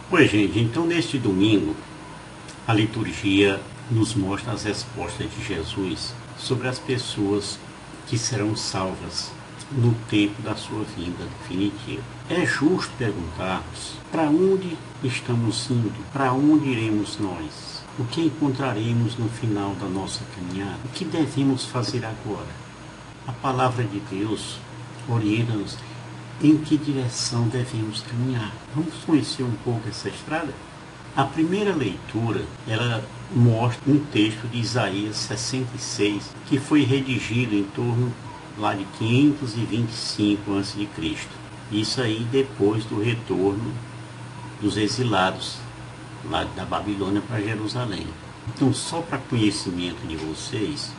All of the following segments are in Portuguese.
Pois, gente, então neste domingo, a liturgia nos mostra as respostas de Jesus sobre as pessoas que serão salvas no tempo da sua vinda definitiva. É justo perguntarmos para onde estamos indo, para onde iremos nós, o que encontraremos no final da nossa caminhada, o que devemos fazer agora. A palavra de Deus orienta-nos em que direção devemos caminhar. Vamos conhecer um pouco essa estrada? A primeira leitura, ela mostra um texto de Isaías 66, que foi redigido em torno lá de 525 a.C. Isso aí depois do retorno dos exilados lá da Babilônia para Jerusalém. Então, só para conhecimento de vocês,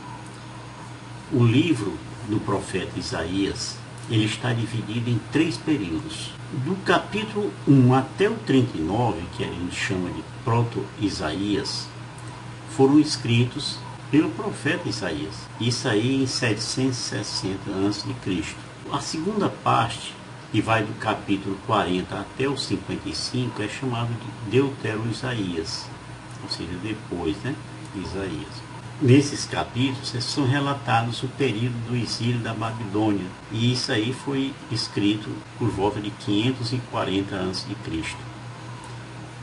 o livro do profeta Isaías, ele está dividido em 3 períodos. Do capítulo 1 até o 39, que a gente chama de Proto-Isaías, foram escritos pelo profeta Isaías. Isso aí em 760 a.C. A segunda parte, que vai do capítulo 40 até o 55, é chamado de Deutero-Isaías, ou seja, depois, de Isaías. Nesses capítulos são relatados o período do exílio da Babilônia, e isso aí foi escrito por volta de 540 a.C.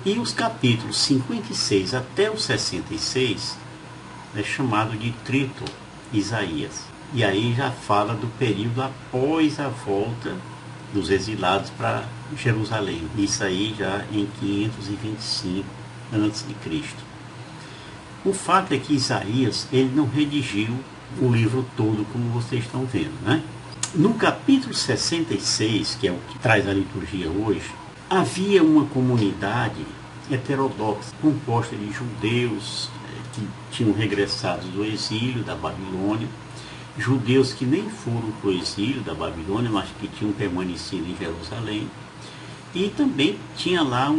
E os capítulos 56 até o 66 é chamado de Trito Isaías. E aí já fala do período após a volta dos exilados para Jerusalém. Isso aí já em 525 a.C. O fato é que Isaías, ele não redigiu o livro todo, como vocês estão vendo, No capítulo 66, que é o que traz a liturgia hoje, havia uma comunidade heterodoxa, composta de judeus que tinham regressado do exílio da Babilônia, judeus que nem foram para o exílio da Babilônia, mas que tinham permanecido em Jerusalém, e também tinha lá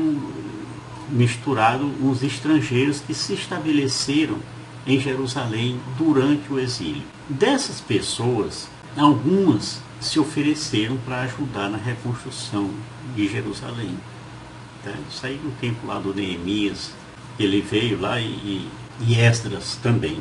misturado uns estrangeiros que se estabeleceram em Jerusalém durante o exílio. Dessas pessoas, algumas se ofereceram para ajudar na reconstrução de Jerusalém. Isso aí no tempo lá do Neemias, ele veio lá e Esdras também,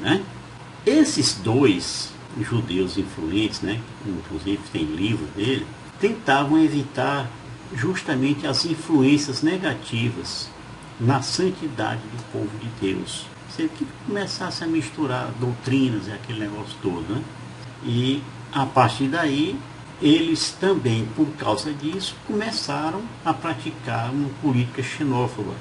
Esses 2 judeus influentes, inclusive tem livro dele, tentavam evitar justamente as influências negativas na santidade do povo de Deus. Você que começasse a misturar doutrinas e aquele negócio todo, E a partir daí, eles também, por causa disso, começaram a praticar uma política xenófoba,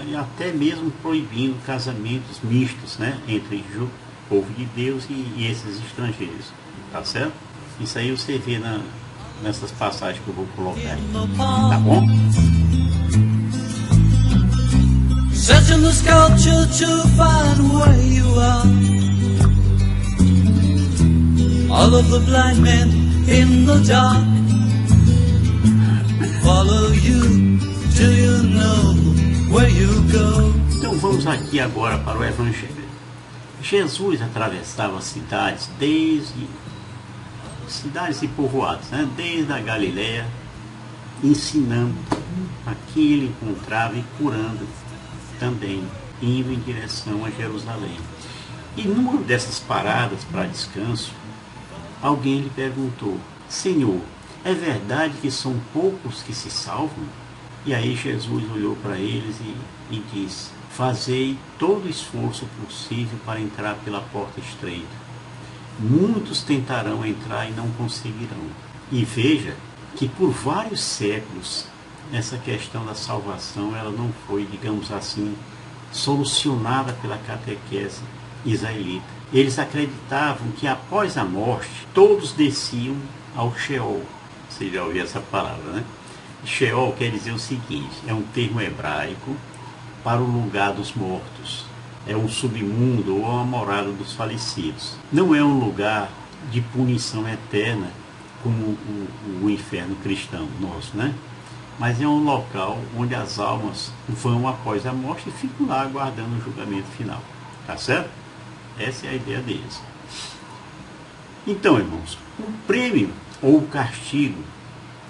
e até mesmo proibindo casamentos mistos, entre o povo de Deus e esses estrangeiros. Tá certo? Isso aí você vê nessas passagens que eu vou colocar aí. Tá bom? Searching the sculpture to find where you are. All of the blind men in the dark follow you till you know where you go. Então vamos aqui agora para o Evangelho. Jesus atravessava cidades e povoados, desde a Galileia, ensinando a quem ele encontrava e curando também, indo em direção a Jerusalém. E numa dessas paradas para descanso, alguém lhe perguntou: Senhor, é verdade que são poucos que se salvam? E aí Jesus olhou para eles e disse: fazei todo o esforço possível para entrar pela porta estreita. Muitos tentarão entrar e não conseguirão. E veja que por vários séculos essa questão da salvação, ela não foi, digamos assim, solucionada pela catequese israelita. Eles acreditavam que após a morte, todos desciam ao Sheol. Você já ouviu essa palavra, Sheol quer dizer o seguinte: é um termo hebraico para o lugar dos mortos. É um submundo ou a morada dos falecidos. Não é um lugar de punição eterna, como o inferno cristão nosso, Mas é um local onde as almas vão após a morte e ficam lá aguardando o julgamento final. Tá certo? Essa é a ideia deles. Então, irmãos, o prêmio ou o castigo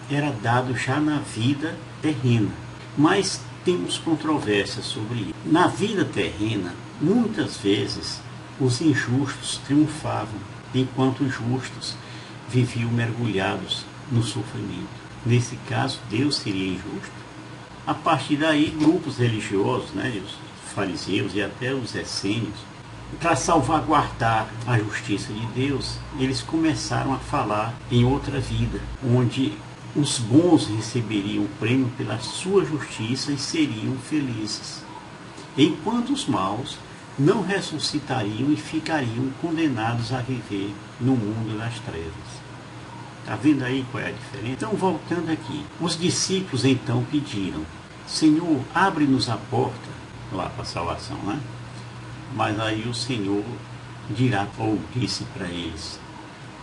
era dado já na vida terrena. Mas temos controvérsias sobre isso. Na vida terrena, muitas vezes, os injustos triunfavam, enquanto os justos viviam mergulhados no sofrimento. Nesse caso, Deus seria injusto. A partir daí, grupos religiosos, os fariseus e até os essênios, para salvaguardar a justiça de Deus, eles começaram a falar em outra vida, onde os bons receberiam o prêmio pela sua justiça e seriam felizes, enquanto os maus não ressuscitariam e ficariam condenados a viver no mundo das trevas. Está vendo aí qual é a diferença? Então, voltando aqui, os discípulos então pediram: Senhor, abre-nos a porta lá para a salvação, né? Mas aí o Senhor dirá, ou disse para eles: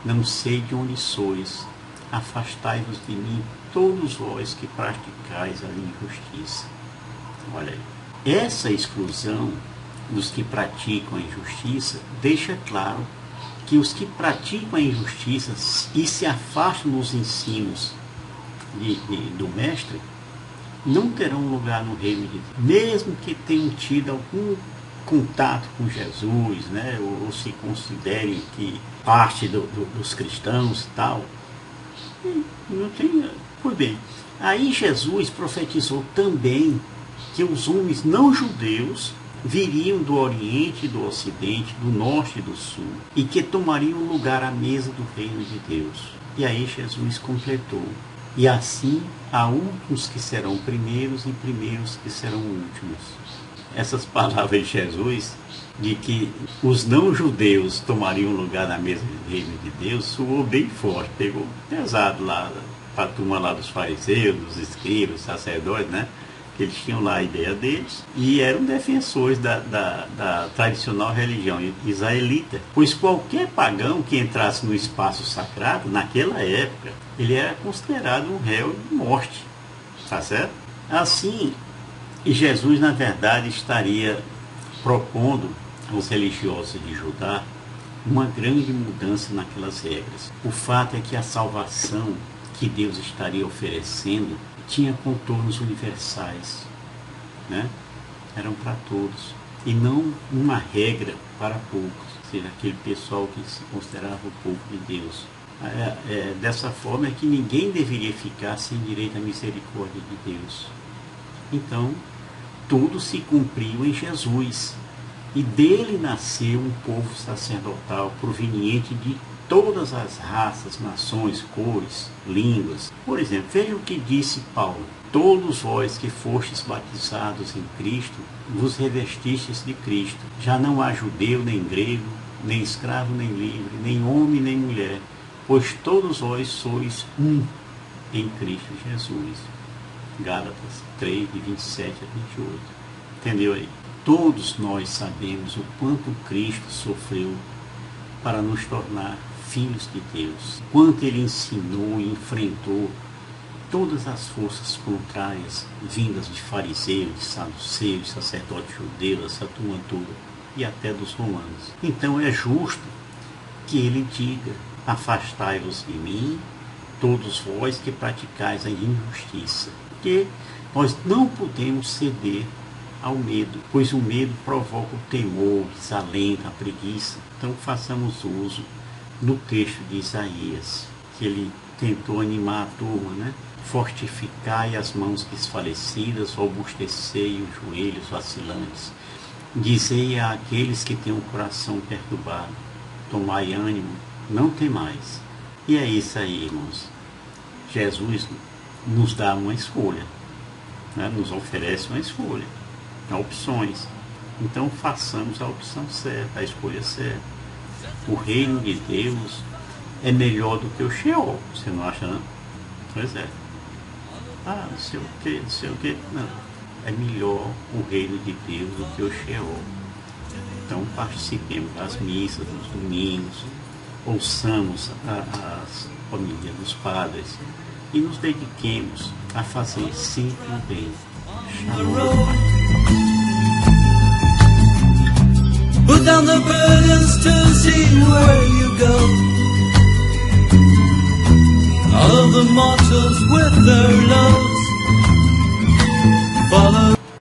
não sei de onde sois, afastai-vos de mim, todos vós que praticais a injustiça. Olha aí. Essa exclusão dos que praticam a injustiça deixa claro que os que praticam a injustiça e se afastam dos ensinos do Mestre não terão lugar no reino de Deus, mesmo que tenham tido algum contato com Jesus, ou se considerem que parte dos cristãos e tal. Não tem. Pois bem, aí Jesus profetizou também que os homens não judeus viriam do Oriente e do Ocidente, do Norte e do Sul, e que tomariam lugar à mesa do reino de Deus. E aí Jesus completou: e assim há últimos que serão primeiros e primeiros que serão últimos. Essas palavras de Jesus, de que os não-judeus tomariam lugar na mesa do reino de Deus, soou bem forte, pegou pesado lá para a turma lá dos fariseus, dos escribas, sacerdotes, que eles tinham lá a ideia deles e eram defensores da tradicional religião israelita, pois qualquer pagão que entrasse no espaço sagrado, naquela época, ele era considerado um réu de morte, tá certo? Assim, Jesus, na verdade, estaria propondo aos religiosos de Judá uma grande mudança naquelas regras. O fato é que a salvação que Deus estaria oferecendo tinha contornos universais, eram para todos, e não uma regra para poucos, ou seja, aquele pessoal que se considerava o povo de Deus. Dessa forma é que ninguém deveria ficar sem direito à misericórdia de Deus. Então, tudo se cumpriu em Jesus, e dele nasceu um povo sacerdotal proveniente de todas as raças, nações, cores, línguas. Por exemplo, veja o que disse Paulo: todos vós que fostes batizados em Cristo, vos revestistes de Cristo. Já não há judeu, nem grego, nem escravo, nem livre, nem homem, nem mulher, pois todos vós sois um em Cristo Jesus. Gálatas 3, de 27 a 28. Entendeu aí? Todos nós sabemos o quanto Cristo sofreu para nos tornar filhos de Deus. Quanto ele ensinou e enfrentou todas as forças contrárias vindas de fariseus, de saduceus, sacerdotes judeus, essa turma toda, e até dos romanos. Então é justo que ele diga: afastai-vos de mim, todos vós que praticais a injustiça. Porque nós não podemos ceder ao medo, pois o medo provoca o temor, o desalento, a preguiça. Então façamos uso do texto de Isaías, que ele tentou animar a turma, Fortificai as mãos desfalecidas, robustecei os joelhos vacilantes. Dizei àqueles que têm o coração perturbado: tomai ânimo, não temais. E é isso aí, irmãos. Jesus nos dá uma escolha, nos oferece uma escolha, opções. Então façamos a opção certa, a escolha certa. O reino de Deus é melhor do que o Sheol, você não acha, não? Pois é. Não sei o que, não. É melhor o reino de Deus do que o Sheol. Então participemos das missas, dos domingos, ouçamos as homilias dos padres e nos dediquemos a fazer sempre o bem. Put down the burdens to see where you go. All of the mortals with their love